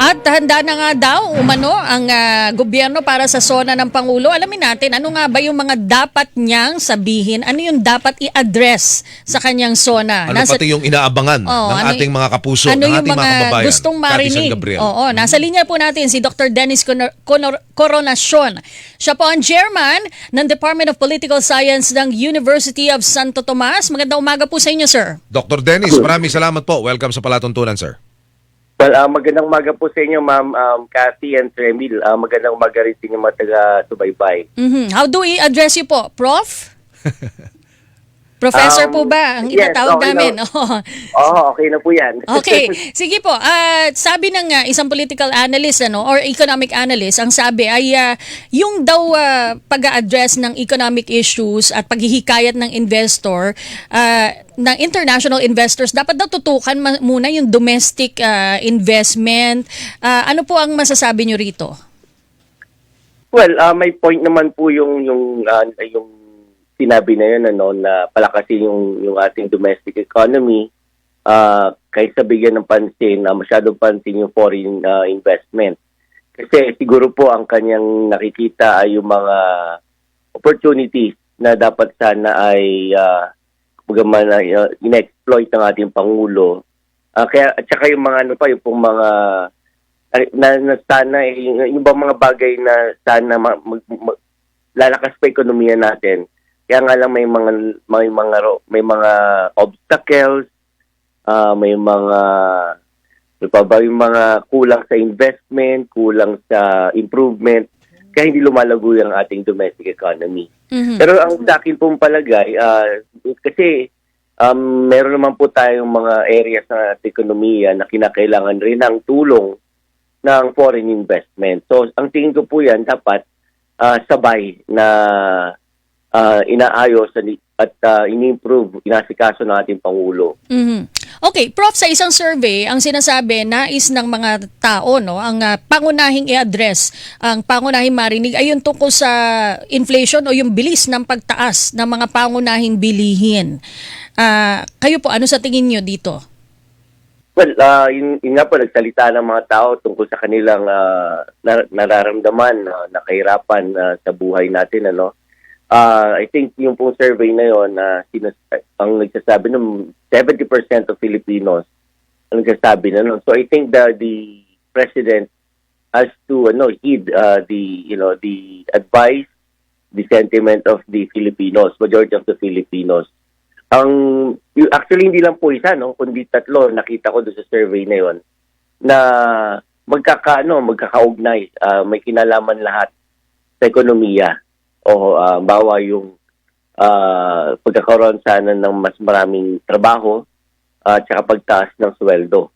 At handa na nga daw umano ang gobyerno para sa SONA ng Pangulo. Alamin natin ano nga ba yung mga dapat niyang sabihin, ano yung dapat i-address sa kanyang SONA. Ano pati yung inaabangan ng ating mga kapuso, ng ating mga kababayan. Gustong marinig. Oo, nasa linya po natin si Dr. Dennis Coronacion. Siya po ang chairman ng Department of Political Science ng University of Santo Tomas. Magandang umaga po sa inyo, sir. Dr. Dennis, maraming salamat po. Welcome sa Palatuntunan, sir. Well, magandang umaga po sa inyo, Ma'am Cathy and Sir Emil. Magandang umaga rin sa inyo mga taga-subaybay. How do we address you po? Prof? Professor po ba ang itatawag namin? Okay na po yan. Okay. Sige po. Sabi ng isang political analyst or economic analyst, ang sabi ay yung daw pag-a-address ng economic issues at paghihikayat ng investor, ng international investors, dapat daw tutukan muna yung domestic investment. Ano po ang masasabi nyo rito? Well, may point naman po yung sinabi na yun na palakasin yung ating domestic economy kaysa bigyan ng pansin, masyadong pansin yung foreign investment. Kasi siguro po ang kanyang nakikita ay yung mga opportunities na dapat sana ay in-exploit ng ating Pangulo. At saka yung mga yung pong mga na sana yung mga bagay na sana lalakas pa ekonomiya natin. Kaya nga lang may mga obstacles, may mga kulang sa investment, kulang sa improvement, kaya hindi lumalago yung ating domestic economy. Mm-hmm. Pero ang sa akin pong palagay, kasi meron naman po tayong mga areas ng ating ekonomiya na kinakailangan rin ng tulong ng foreign investment. So ang tingin ko po yan dapat sabay na inaayos at ini-improve, inasikaso ng ating Pangulo. Mm-hmm. Okay, Prof, sa isang survey, ang sinasabi, nais ng mga tao, ang pangunahing i-address, ang pangunahing marinig ay yung tungkol sa inflation o yung bilis ng pagtaas ng mga pangunahing bilihin. Kayo po, ano sa tingin nyo dito? Well, yun nga po, nagsalita ng mga tao tungkol sa kanilang nararamdaman, nakahirapan sa buhay natin, I think yung pong survey na yun, ang nagsasabi ng 70% of Filipinos ang nagsasabi na nun. So I think the President has to heed the advice, the sentiment of the Filipinos, majority of the Filipinos. Actually hindi lang po isa, kundi tatlo nakita ko doon sa survey na yun na magkakaugnay, may kinalaman lahat sa ekonomiya. Bawa yung pagkakaroon sana ng mas maraming trabaho at saka pagtaas ng sweldo.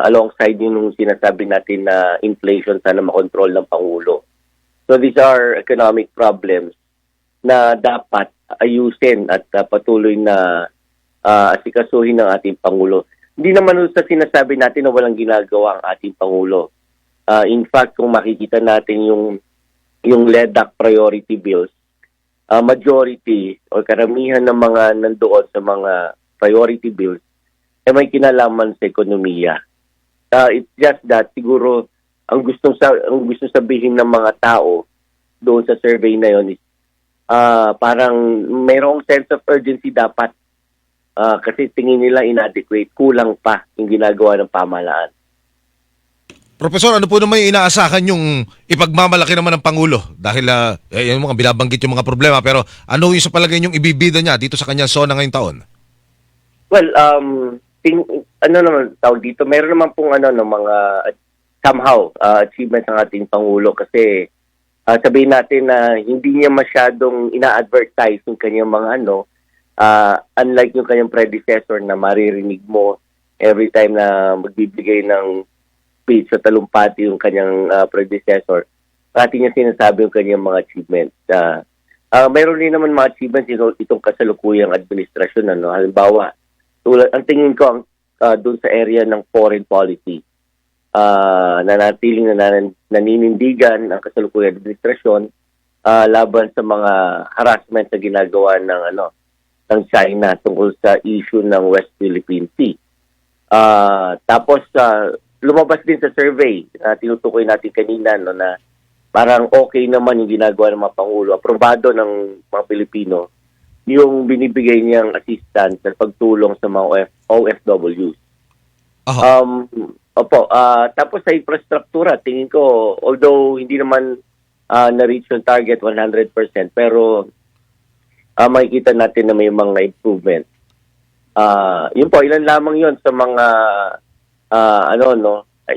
Alongside yung sinasabi natin na inflation sana makontrol ng Pangulo. So these are economic problems na dapat ayusin at patuloy na asikasuhin ng ating Pangulo. Hindi naman sa sinasabi natin na walang ginagawa ang ating Pangulo. In fact, kung makikita natin yung LEDAC priority bills, majority o karamihan ng mga nandoon sa mga priority bills ay may kinalaman sa ekonomiya. It's just that siguro ang gustong sabihin ng mga tao doon sa survey na yon is parang mayroong sense of urgency dapat kasi tingin nila inadequate, kulang pa yung ginagawa ng pamahalaan. Profesor, ano po naman yung inaasahan yung ipagmamalaki naman ng Pangulo? Dahil yung mga binabanggit yung mga problema, pero ano yung sa palagay yung ibibida niya dito sa kanyang SONA ngayong taon? Well, naman tawag dito, meron naman pong mga somehow achievements ng ating Pangulo kasi sabihin natin na hindi niya masyadong ina-advertise yung kanyang mga unlike yung kanyang predecessor na maririnig mo every time na magbibigay ng speech sa talumpati yung kanyang predecessor. Pati niya sinasabi yung kanyang mga achievements. Mayroon din naman mga achievements itong kasalukuyang administrasyon. Halimbawa, ang tingin ko doon sa area ng foreign policy, nanatiling naninindigan ang kasalukuyang administrasyon laban sa mga harassment na ginagawa ng China tungkol sa issue ng West Philippine Sea. Tapos lumabas din sa survey na tinutukoy natin kanina, no, na parang okay naman yung ginagawa ng mga Pangulo, aprobado ng mga Pilipino, yung binibigay niyang assistance at pagtulong sa mga OFWs. Aha. Tapos sa infrastruktura, tingin ko, although hindi naman na-reach yung target 100%, pero makikita natin na may mga improvement. Yun po, ilan lamang yun sa mga,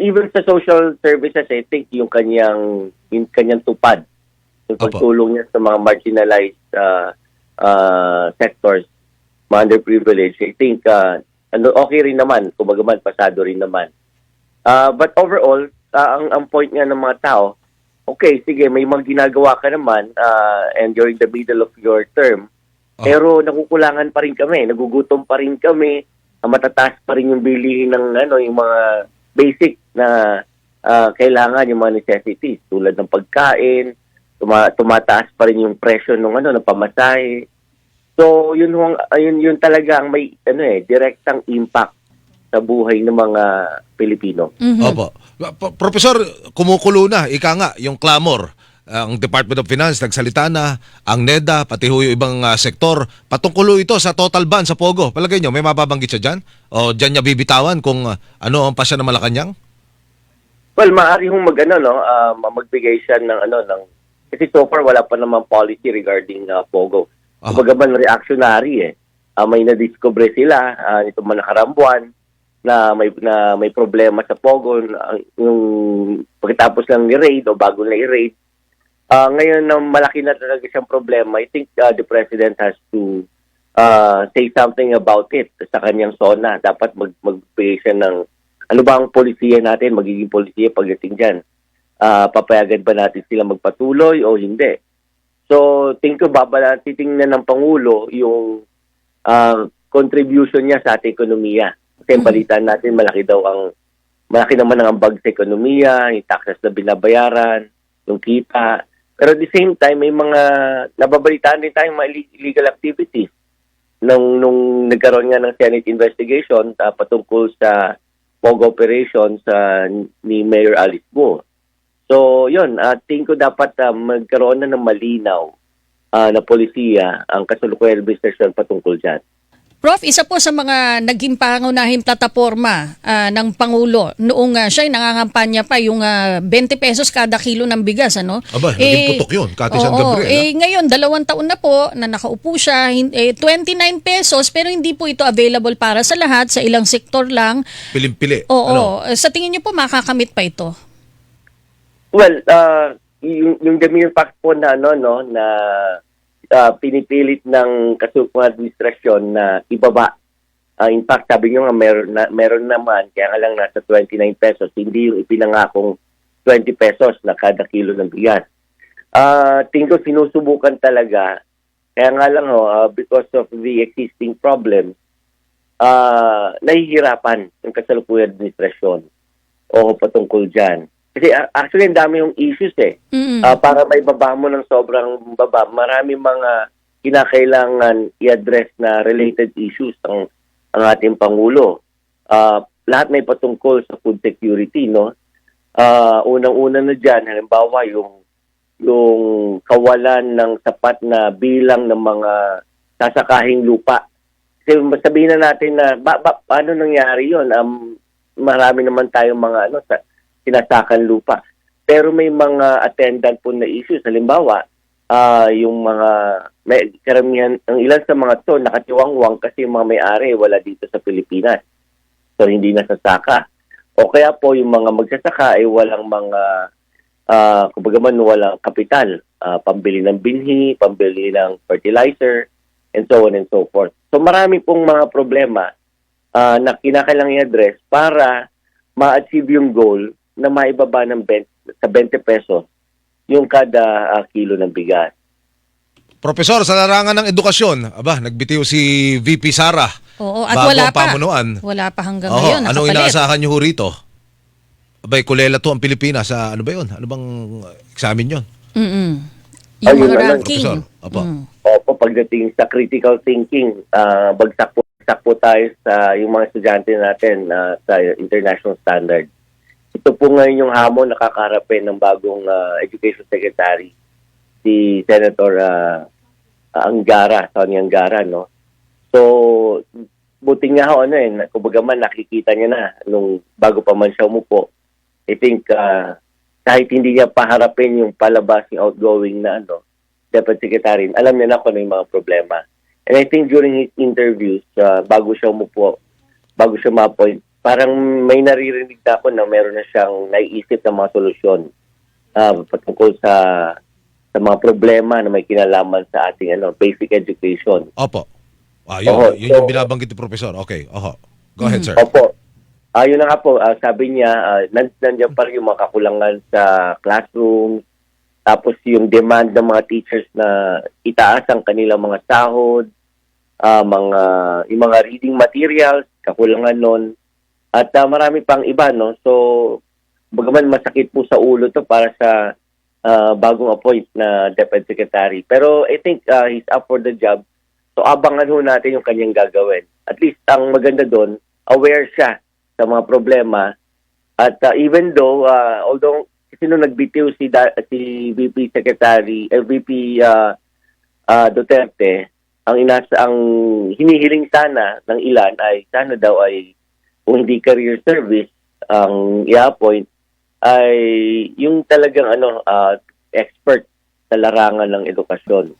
even sa social services, I think yung kanyang tupad, yung pagtulong niya sa mga marginalized sectors, mga underprivileged, I think okay rin naman, kumbaga man, pasado rin naman. But overall, ang point nga ng mga tao, okay, sige, may mga ginagawa ka naman and you're in the middle of your term, pero nakukulangan pa rin kami, nagugutom pa rin kami, matataas pa rin yung bilihin ng yung mga basic na kailangan, yung mga necessities, tulad ng pagkain, tumataas pa rin yung presyo ng pamasahe. So, yun talaga ang may direktang impact sa buhay ng mga Pilipino. Mhm. Opo. Professor, kumukulo na, ika nga, yung clamor. Ang Department of Finance nagsalita na, ang NEDA, pati ho yung ibang sektor, patungkulo ito sa total ban sa Pogo. Palagay nyo, may mababanggit siya dyan? O dyan niya bibitawan kung ano ang pasya ng Malacanang? Well, maaari hong magbigay siya ng kasi so far wala pa namang policy regarding Pogo. Kumbaga man reactionary may na-discover sila nito man nakaraang buwan na may problema sa Pogo yung pagkatapos lang ni-raid o bago na i-raid. Ngayon na malaki na talaga siyang problema, I think the President has to say something about it sa kanyang SONA. Dapat magbigay siya ng ano ba ang polisiya natin, magiging polisiya pagdating dyan. Papayagan ba natin sila magpatuloy o hindi? So, titingnan ng Pangulo yung contribution niya sa ating ekonomiya. Kasi balitaan natin, malaki naman ang ambag sa ekonomiya, yung taxes na binabayaran, yung kita. Pero at the same time, may mga nababalitaan din tayong mga illegal activities. Nung nagkaroon nga ng Senate investigation patungkol sa Pogo operations ni Mayor Alice Guo. So, yun, tingin ko dapat magkaroon na ng malinaw na polisiya ang kasalukuyang administrasyon patungkol dyan. Prof, isa po sa mga naging pangunahing plataforma ng Pangulo noong siya ay nangangampanya pa yung 20 pesos kada kilo ng bigas. Ano? Aba, naging putok yun, Kati San Gabriel. Ngayon, 2 taon na po na nakaupo siya, 29 pesos pero hindi po ito available para sa lahat, sa ilang sektor lang. Pilim-pili. Oo. Sa tingin niyo po, makakamit pa ito? Well, yung the mere fact po na pinipilit ng kasalukuyang administrasyon na ibaba. In fact, sabi nyo nga meron naman, kaya nga lang nasa 29 pesos, hindi yung ipinangakong 20 pesos na kada kilo ng bigas. Tingin ko sinusubukan talaga, kaya nga lang because of the existing problems, nahihirapan yung kasalukuyang administrasyon o patungkol dyan. Kasi actually, ang dami yung issues para may baba mo ng sobrang baba, marami mga kinakailangan i-address na related issues ang ating Pangulo. Lahat may patungkol sa food security, no? Unang-una na dyan, halimbawa yung kawalan ng sapat na bilang ng mga sasakahing lupa. Kasi sabihin na natin na, paano nangyari yun? Marami naman tayong mga sinasakan lupa. Pero may mga attendant po na issues. Halimbawa, yung may karamihan, ang ilan sa mga to nakatiwangwang kasi yung mga may-ari wala dito sa Pilipinas. So, hindi nasasaka. O kaya po yung mga magsasaka ay walang mga, kumbaga man, walang kapital. Pambili ng binhi, pambili ng fertilizer, and so on and so forth. So, marami pong mga problema na kinakailangan i-address para ma-achieve yung goal na maibaba sa 20 pesos yung kada kilo ng bigas. Profesor, sa larangan ng edukasyon, nagbitiw si VP Sara. Oo, at bago wala ang pa. pamunuan. Wala pa hanggang ngayon. Anong Nakapalit. inaasahan nyo rito? Kulela to ang Pilipinas sa ano ba yun? Ano bang examen yun? Yung mga ranking. Professor, opo. Opo, pagdating sa critical thinking, bagsak po tayo sa yung mga estudyante natin sa international standard. ito po ngayon yung hamon na kakaharapin ng bagong Education Secretary, si Senator Tony Angara, no? So, buti nga kumbaga man nakikita niya na nung bago pa man siya umupo. I think kahit hindi niya paharapin yung palabas yung outgoing na Deputy Secretary, alam niya na kung ano yung mga problema. And I think during his interviews, bago siya umupo, bago siya ma-appoint, parang may naririnig na ako na meron na siyang naiisip na mga solusyon patungkol sa mga problema na may kinalaman sa ating basic education. Opo. Yun yung binabanggit ni Professor. Okay. Go ahead, sir. Opo. Yun na nga po, sabi niya, nandiyan pa rin yung mga kakulangan sa classroom, tapos yung demand ng mga teachers na itaas ang kanilang mga sahod, yung mga reading materials, kakulangan nun, at marami pang iba, no? So, bagaman masakit po sa ulo to para sa bagong appoint na Deputy Secretary. Pero I think he's up for the job. So, abangan ho natin yung kanyang gagawin. At least, ang maganda doon, aware siya sa mga problema. At even though, although sino nagbitiw si VP Secretary, VP Duterte, ang hinihiling sana ng ilan ay sana daw ay kung hindi career service ang i-appoint ay yung talagang expert sa larangan ng edukasyon.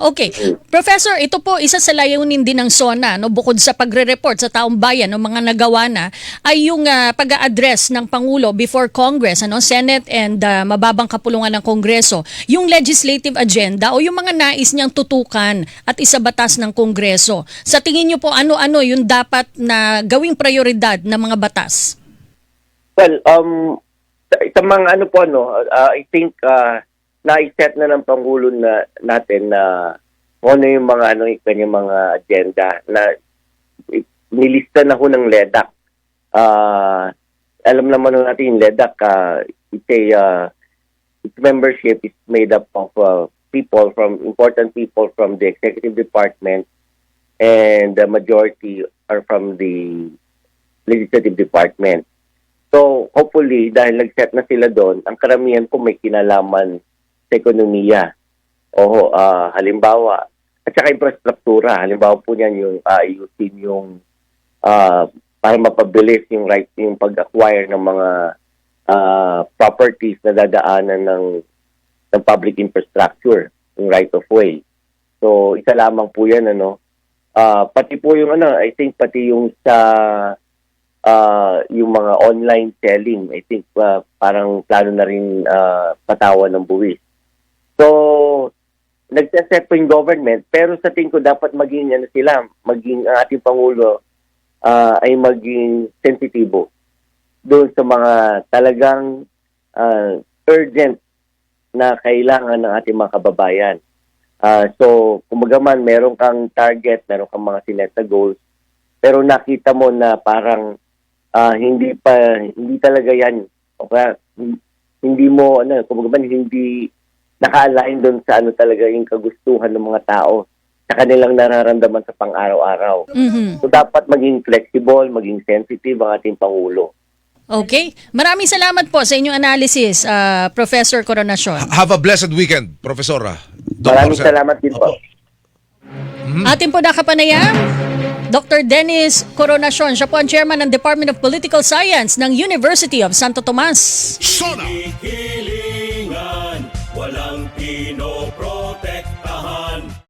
Okay. Professor, ito po isa sa layunin din ng SONA, no, bukod sa pagre-report sa taong bayan ng mga nagawa na, ay yung pag-a-address ng Pangulo before Congress, Senate and mababang kapulungan ng Kongreso, yung legislative agenda o yung mga nais niyang tutukan at isabatas ng Kongreso. Sa tingin niyo po, ano yung dapat na gawing prioridad ng mga batas? Well, sa mga I think na-set na ng Pangulo natin na ano yung mga kanyang mga agenda na nilista na ho ng LEDAC. Alam naman natin yung LEDAC, its membership is made up of important people from the executive department, and the majority are from the legislative department. So, hopefully, dahil nag-set na sila doon, ang karamihan po may kinalaman sa ekonomiya. Halimbawa, at saka infrastruktura. Halimbawa po niyan yung ayusin yung para mapabilis yung pag-acquire ng mga properties na dadaanan ng public infrastructure, yung right of way. So, isa lamang po yan, pati po yung I think pati yung sa yung mga online selling, I think parang plano na rin patawan ng buwis. So, nagsaset po yung government, pero sa tingin ko dapat maging maging ang ating Pangulo ay maging sensitibo doon sa mga talagang urgent na kailangan ng ating mga kababayan. So, kumbaga man, meron kang target, meron kang mga sinet na goals, pero nakita mo na parang hindi talaga yan. Okay? Hindi mo, kumbaga man, hindi naka-align doon sa talaga yung kagustuhan ng mga tao sa kanilang nararamdaman sa pang-araw-araw. So, dapat maging flexible, maging sensitive ang ating Pangulo. Okay. Maraming salamat po sa inyong analysis, Professor Coronacion. Have a blessed weekend, Professor. Maraming salamat din po. Atin po nakapanayam, Dr. Dennis Coronacion. Siya po ang chairman ng Department of Political Science ng University of Santo Tomas. Sona! Hilingan, walang Pinoy.